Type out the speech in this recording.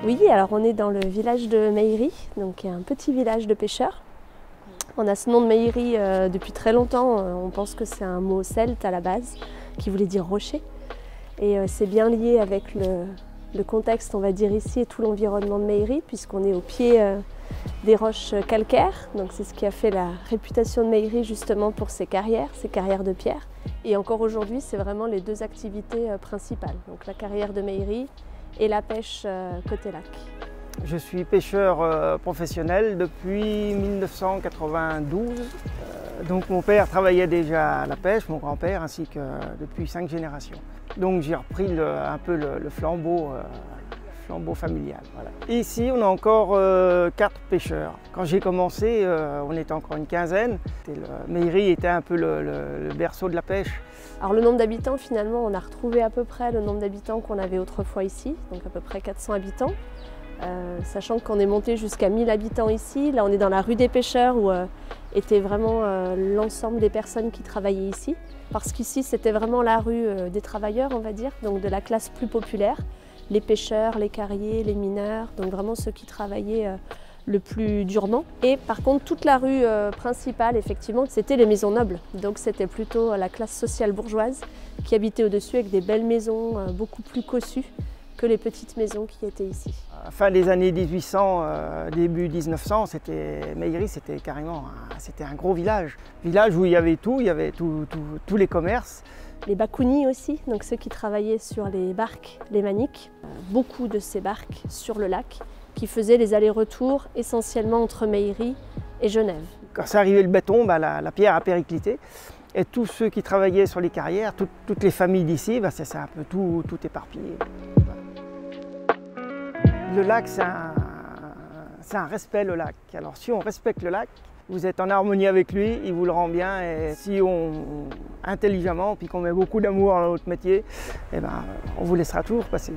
Oui, alors on est dans le village de Meillerie, donc un petit village de pêcheurs. On a ce nom de Meillerie depuis très longtemps. On pense que c'est un mot celte à la base, qui voulait dire rocher. Et c'est bien lié avec le contexte, on va dire ici, et tout l'environnement de Meillerie, puisqu'on est au pied des roches calcaires. Donc c'est ce qui a fait la réputation de Meillerie justement pour ses carrières de pierre. Et encore aujourd'hui, c'est vraiment les deux activités principales. Donc la carrière de Meillerie et la pêche côté lac. Je suis pêcheur professionnel depuis 1992. Donc mon père travaillait déjà à la pêche, mon grand-père, ainsi que depuis 5 générations. Donc j'ai repris un peu le flambeau familial. Voilà. Et ici, on a encore 4 pêcheurs. Quand j'ai commencé, on était encore une quinzaine. Meillerie était un peu le berceau de la pêche. Alors le nombre d'habitants, finalement, on a retrouvé à peu près le nombre d'habitants qu'on avait autrefois ici, donc à peu près 400 habitants. Sachant qu'on est monté jusqu'à 1000 habitants ici. Là, on est dans la rue des pêcheurs où était vraiment l'ensemble des personnes qui travaillaient ici. Parce qu'ici, c'était vraiment la rue des travailleurs, on va dire, donc de la classe plus populaire. Les pêcheurs, les carriers, les mineurs, donc vraiment ceux qui travaillaient le plus durement. Et par contre, toute la rue principale, effectivement, c'était les maisons nobles. Donc c'était plutôt la classe sociale bourgeoise qui habitait au-dessus avec des belles maisons beaucoup plus cossues que les petites maisons qui étaient ici. Fin des années 1800, début 1900, Meillerie, c'était carrément un gros village. Village où il y avait tout, il y avait tous les commerces. Les bakounis aussi, donc ceux qui travaillaient sur les barques, les maniques. Beaucoup de ces barques sur le lac qui faisaient les allers-retours essentiellement entre Meillerie et Genève. Quand c'est arrivé le béton, la pierre a périclité. Et tous ceux qui travaillaient sur les carrières, toutes les familles d'ici, c'est un peu tout éparpillé. Le lac, c'est un respect, le lac. Alors si on respecte le lac, vous êtes en harmonie avec lui, il vous le rend bien. Et si intelligemment, puis qu'on met beaucoup d'amour dans notre métier, on vous laissera toujours passer.